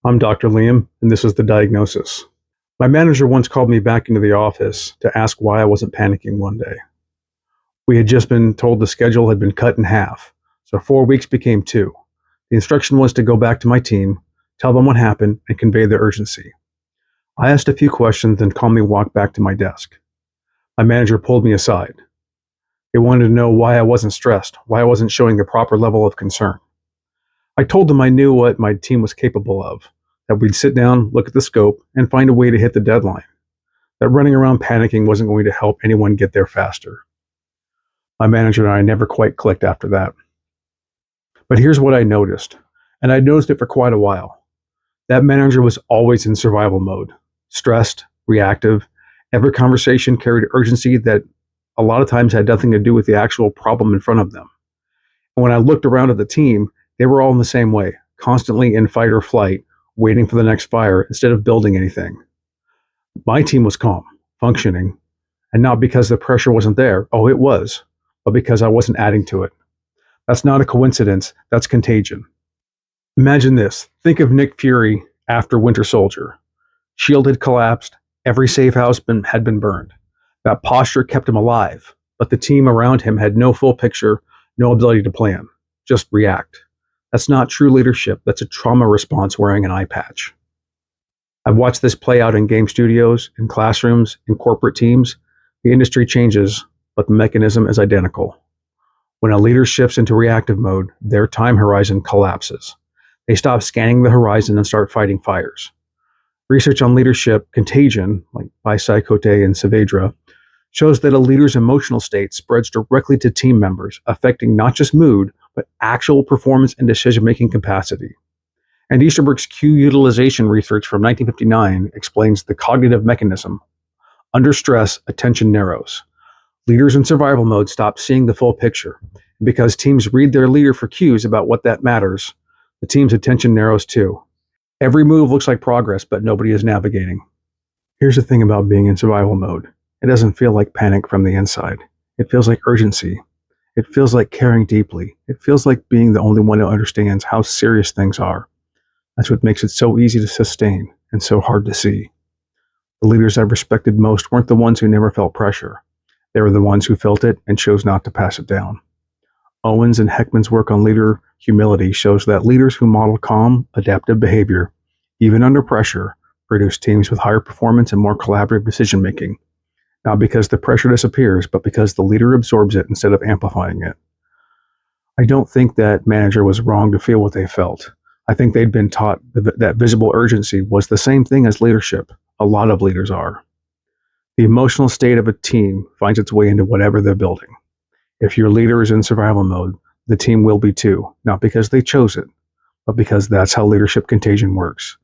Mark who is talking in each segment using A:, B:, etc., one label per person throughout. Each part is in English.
A: I'm Dr. Liam, and this is the diagnosis. My manager once called me back into the office to ask why I wasn't panicking one day. We had just been told the schedule had been cut in half, so 4 weeks became 2. The instruction was to go back to my team, tell them what happened, and convey the urgency. I asked a few questions and calmly walked back to my desk. My manager pulled me aside. They wanted to know why I wasn't stressed, why I wasn't showing the proper level of concern. I told them I knew what my team was capable of, that we'd sit down, look at the scope, and find a way to hit the deadline, that running around panicking wasn't going to help anyone get there faster. My manager and I never quite clicked after that. But here's what I noticed, and I noticed it for quite a while. That manager was always in survival mode, stressed, reactive. Every conversation carried urgency that a lot of times had nothing to do with the actual problem in front of them. And when I looked around at the team, they were all in the same way, constantly in fight or flight, waiting for the next fire instead of building anything. My team was calm, functioning, and not because the pressure wasn't there. Oh, it was, but because I wasn't adding to it. That's not a coincidence, that's contagion. Imagine this. Think of Nick Fury after Winter Soldier. Shield had collapsed, every safe house had been burned. That posture kept him alive, but the team around him had no full picture, no ability to plan, just react. That's not true leadership, that's a trauma response wearing an eye patch. I've watched this play out in game studios, in classrooms, in corporate teams. The industry changes, but the mechanism is identical. When a leader shifts into reactive mode, their time horizon collapses. They stop scanning the horizon and start fighting fires. Research on leadership contagion, like by Côté and Saavedra, shows that a leader's emotional state spreads directly to team members, affecting not just mood, but actual performance and decision-making capacity. And Easterbrook's Q utilization research from 1959 explains the cognitive mechanism. Under stress, attention narrows. Leaders in survival mode stop seeing the full picture. And because teams read their leader for cues about what that matters, the team's attention narrows too. Every move looks like progress, but nobody is navigating. Here's the thing about being in survival mode. It doesn't feel like panic from the inside. It feels like urgency. It feels like caring deeply. It feels like being the only one who understands how serious things are. That's what makes it so easy to sustain and so hard to see. The leaders I've respected most weren't the ones who never felt pressure. They were the ones who felt it and chose not to pass it down. Owens and Hekman's work on leader humility shows that leaders who model calm, adaptive behavior, even under pressure, produce teams with higher performance and more collaborative decision-making. Not because the pressure disappears, but because the leader absorbs it instead of amplifying it. I don't think that manager was wrong to feel what they felt. I think they'd been taught that visible urgency was the same thing as leadership. A lot of leaders are. The emotional state of a team finds its way into whatever they're building. If your leader is in survival mode, the team will be too, not because they chose it, but because that's how leadership contagion works.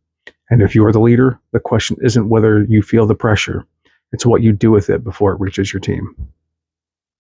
A: And if you are the leader, the question isn't whether you feel the pressure, it's what you do with it before it reaches your team.